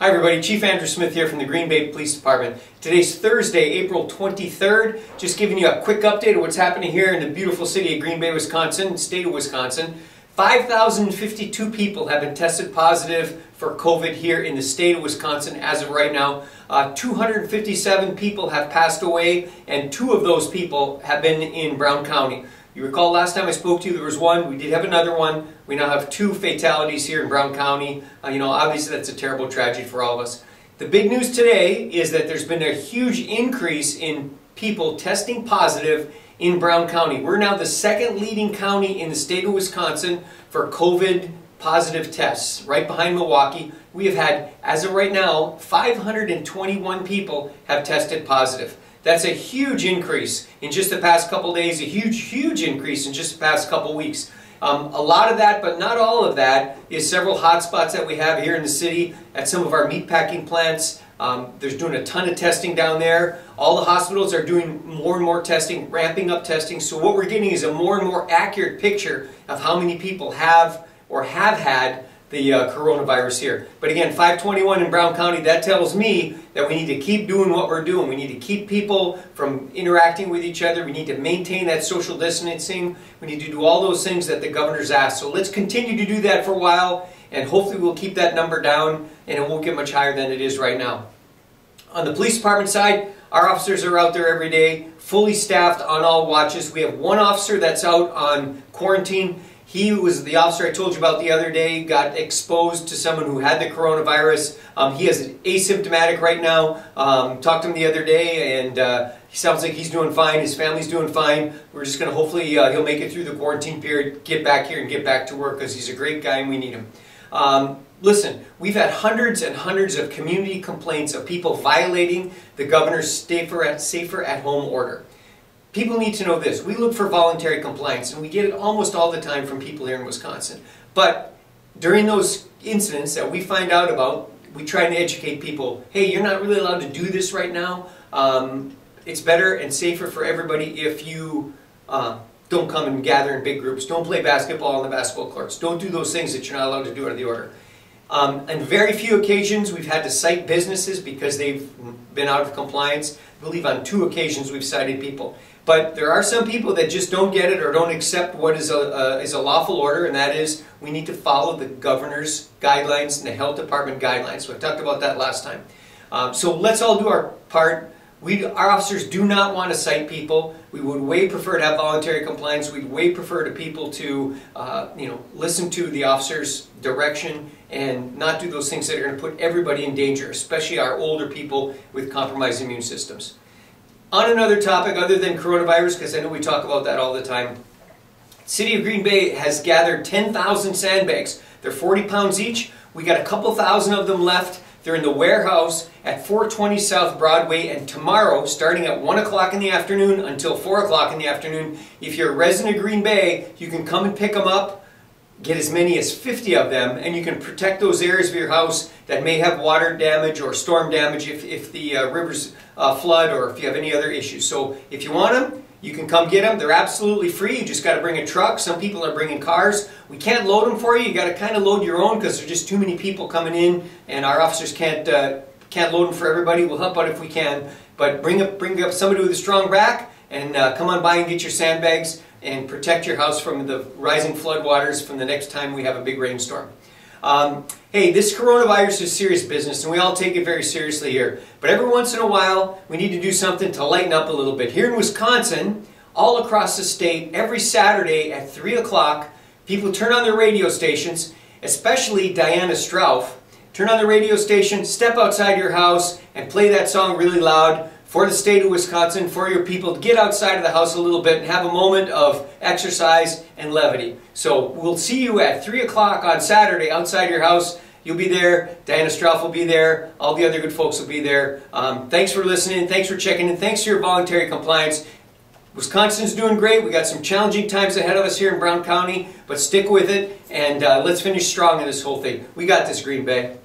Hi everybody, Chief Andrew Smith here from the Green Bay Police Department. Today's Thursday, April 23rd. Just giving you a quick update of what's happening here in the beautiful city of Green Bay, Wisconsin, state of Wisconsin. 5,052 people have been tested positive for COVID here in the state of Wisconsin as of right now. 257 people have passed away, and 2 of those people have been in Brown County. You recall last time I spoke to you, there was one. We did have another one. We now have 2 fatalities here in Brown County. Obviously that's a terrible tragedy for all of us. The big news today is that there's been a huge increase in people testing positive in Brown County. We're now the 2nd leading county in the state of Wisconsin for COVID positive tests, right behind Milwaukee. We have had, as of right now, 521 people have tested positive. That's a huge increase in just the past couple days, a huge increase in just the past couple weeks. A lot of that, but not all of that, is several hot spots that we have here in the city at some of our meatpacking plants. There's doing a ton of testing down there. All the hospitals are doing more and more testing, ramping up testing. So what we're getting is a more and more accurate picture of how many people have or have had the coronavirus here. But again, 521 in Brown County, that tells me that we need to keep doing what we're doing. We need to keep people from interacting with each other. We need to maintain that social distancing. We need to do all those things that the governor's asked. So let's continue to do that for a while, and hopefully we'll keep that number down and it won't get much higher than it is right now. On the police department side, our officers are out there every day, fully staffed on all watches. We have 1 officer that's out on quarantine. He was the officer I told you about the other day, got exposed to someone who had the coronavirus. He is asymptomatic right now. Talked to him the other day, and he sounds like he's doing fine. His family's doing fine. We're just going to hopefully he'll make it through the quarantine period, get back here and get back to work, because he's a great guy and we need him. Listen, we've had hundreds and hundreds of community complaints of people violating the governor's safer at home order. People need to know this. We look for voluntary compliance, and we get it almost all the time from people here in Wisconsin. But during those incidents that we find out about, we try to educate people, hey, you're not really allowed to do this right now. It's better and safer for everybody if you don't come and gather in big groups. Don't play basketball on the basketball courts. Don't do those things that you're not allowed to do under the order. On very few occasions, we've had to cite businesses because they've been out of compliance. I believe on 2 occasions we've cited people. But there are some people that just don't get it or don't accept what is a lawful order, and that is we need to follow the governor's guidelines and the health department guidelines. So I talked about that last time. So let's all do our part. Our officers do not want to cite people. We would way prefer to have voluntary compliance. We'd way prefer to people to listen to the officer's direction and not do those things that are going to put everybody in danger, especially our older people with compromised immune systems. On another topic other than coronavirus, because I know we talk about that all the time, City of Green Bay has gathered 10,000 sandbags. They're 40 pounds each. We got a couple thousand of them left. They're in the warehouse at 420 South Broadway, and tomorrow, starting at 1 o'clock in the afternoon until 4 o'clock in the afternoon, if you're a resident of Green Bay, you can come and pick them up. Get as many as 50 of them, and you can protect those areas of your house that may have water damage or storm damage if the rivers flood, or if you have any other issues. So if you want them, you can come get them. They're absolutely free. You just got to bring a truck. Some people are bringing cars. We can't load them for you. You got to kind of load your own because there's just too many people coming in, and our officers can't load them for everybody. We'll help out if we can, but bring up somebody with a strong back and come on by and get your sandbags and protect your house from the rising floodwaters from the next time we have a big rainstorm. Hey, this coronavirus is serious business, and we all take it very seriously here. But every once in a while, we need to do something to lighten up a little bit. Here in Wisconsin, all across the state, every Saturday at 3 o'clock, people turn on their radio stations, especially Diana Strouff. Turn on the radio station, step outside your house, and play that song really loud for the state of Wisconsin, for your people to get outside of the house a little bit and have a moment of exercise and levity. So we'll see you at 3 o'clock on Saturday outside your house. You'll be there. Diana Strouff will be there. All the other good folks will be there. Thanks for listening. Thanks for checking in. Thanks for your voluntary compliance. Wisconsin's doing great. We got some challenging times ahead of us here in Brown County, but stick with it, and let's finish strong in this whole thing. We got this, Green Bay.